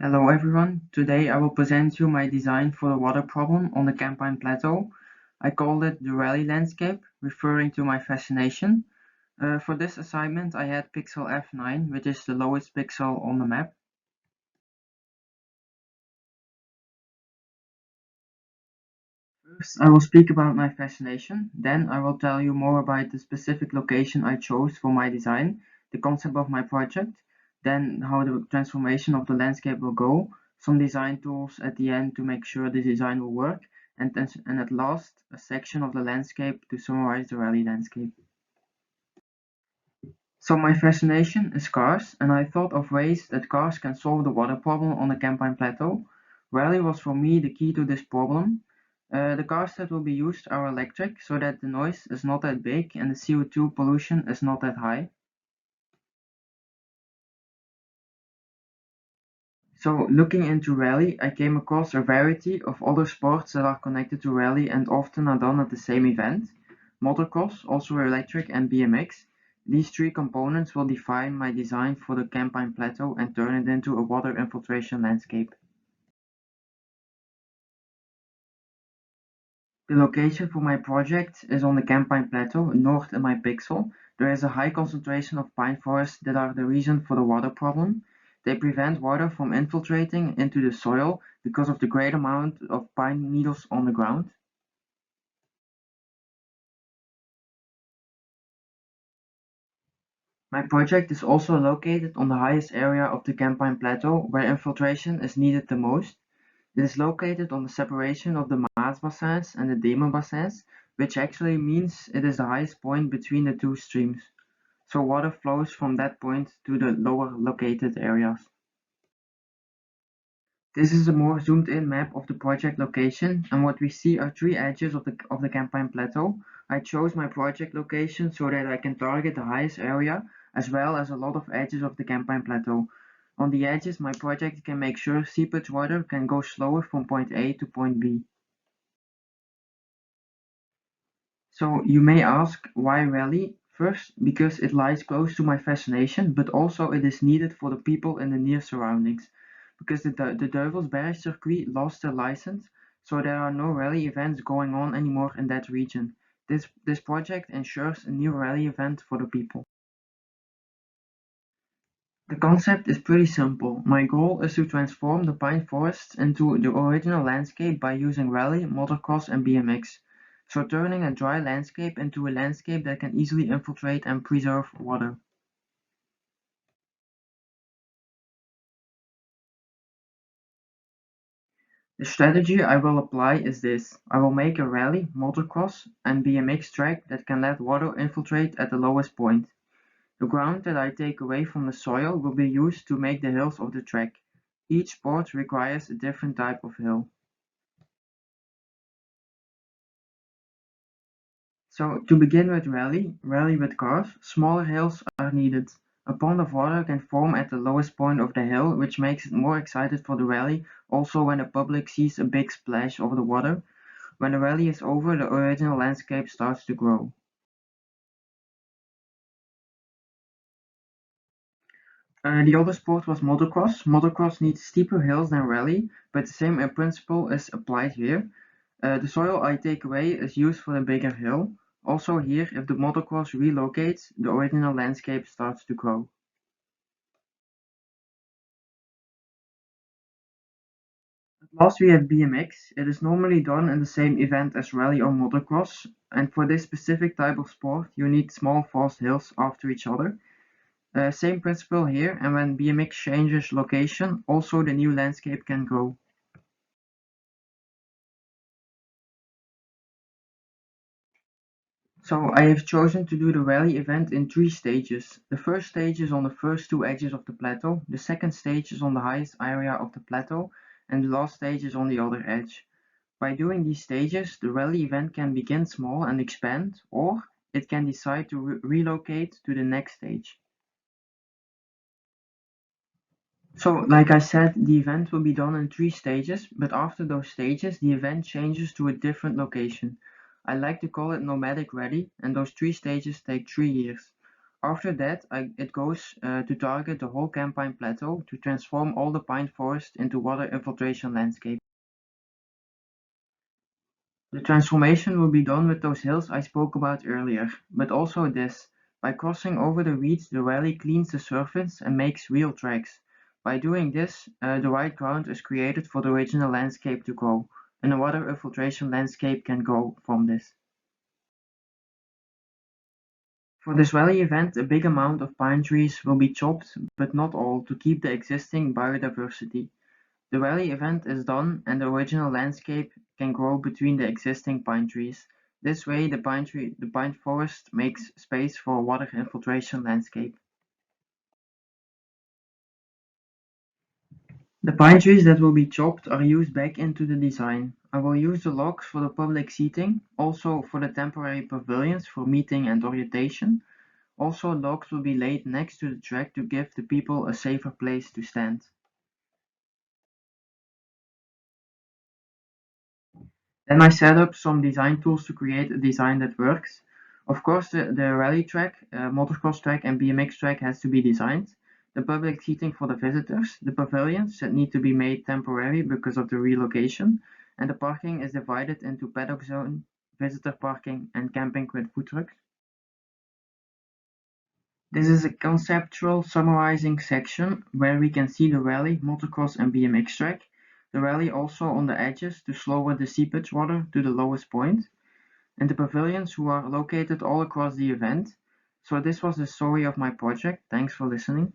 Hello everyone, today I will present you my design for the water problem on the Campine Plateau. I called it the rally landscape, referring to my fascination. For this assignment I had pixel F9, which is the lowest pixel on the map. First I will speak about my fascination, then I will tell you more about the specific location I chose for my design, the concept of my project, then how the transformation of the landscape will go, some design tools at the end to make sure the design will work, and at last a section of the landscape to summarize the rally landscape. So my fascination is cars, and I thought of ways that cars can solve the water problem on the Campine Plateau. Rally was for me the key to this problem. The cars that will be used are electric, so that the noise is not that big and the CO2 pollution is not that high. So looking into rally, I came across a variety of other sports that are connected to rally and often are done at the same event. Motocross, also electric, and BMX. These three components will define my design for the Campine Plateau and turn it into a water infiltration landscape. The location for my project is on the Campine Plateau, north in my pixel. There is a high concentration of pine forests that are the reason for the water problem. They prevent water from infiltrating into the soil because of the great amount of pine needles on the ground. My project is also located on the highest area of the Campine Plateau where infiltration is needed the most. It is located on the separation of the Maasbassins and the Demerbassins, which actually means it is the highest point between the two streams. So water flows from that point to the lower located areas. This is a more zoomed in map of the project location, and what we see are three edges of the Campine Plateau. I chose my project location so that I can target the highest area as well as a lot of edges of the Campine Plateau. On the edges, my project can make sure seepage water can go slower from point A to point B. So you may ask, why rally? First, because it lies close to my fascination, but also it is needed for the people in the near surroundings. Because the Duivelsberg circuit lost their license, so there are no rally events going on anymore in that region. This project ensures a new rally event for the people. The concept is pretty simple. My goal is to transform the pine forests into the original landscape by using rally, motocross and BMX. So turning a dry landscape into a landscape that can easily infiltrate and preserve water. The strategy I will apply is this. I will make a rally, motocross and BMX track that can let water infiltrate at the lowest point. The ground that I take away from the soil will be used to make the hills of the track. Each sport requires a different type of hill. So to begin with rally with cars, smaller hills are needed. A pond of water can form at the lowest point of the hill, which makes it more excited for the rally, also when the public sees a big splash of the water. When the rally is over, the original landscape starts to grow. The other sport was motocross. Motocross needs steeper hills than rally, but the same principle is applied here. The soil I take away is used for the bigger hill. Also here, if the motocross relocates, the original landscape starts to grow. Last we have BMX. It is normally done in the same event as rally or motocross, and for this specific type of sport you need small fast hills after each other. Same principle here, and when BMX changes location, also the new landscape can grow. So I have chosen to do the rally event in three stages. The first stage is on the first two edges of the plateau, the second stage is on the highest area of the plateau, and the last stage is on the other edge. By doing these stages, the rally event can begin small and expand, or it can decide to relocate to the next stage. So, like I said, the event will be done in three stages, but after those stages, the event changes to a different location. I like to call it nomadic ready, and those three stages take 3 years. After that, it goes to target the whole Campine Plateau to transform all the pine forest into water infiltration landscape. The transformation will be done with those hills I spoke about earlier, but also this. By crossing over the reeds, the rally cleans the surface and makes real tracks. By doing this, the right ground is created for the original landscape to grow, and a water infiltration landscape can grow from this. For this rally event, a big amount of pine trees will be chopped, but not all, to keep the existing biodiversity. The rally event is done and the original landscape can grow between the existing pine trees. This way the pine forest makes space for a water infiltration landscape. The pine trees that will be chopped are used back into the design. I will use the logs for the public seating, also for the temporary pavilions for meeting and orientation. Also logs will be laid next to the track to give the people a safer place to stand. Then I set up some design tools to create a design that works. Of course, the rally track, motocross track and BMX track has to be designed. The public seating for the visitors, the pavilions that need to be made temporary because of the relocation, and the parking is divided into paddock zone, visitor parking, and camping with food trucks. This is a conceptual summarizing section where we can see the rally, motocross and BMX track. The rally also on the edges to lower the seepage water to the lowest point, and the pavilions who are located all across the event. So this was the story of my project. Thanks for listening.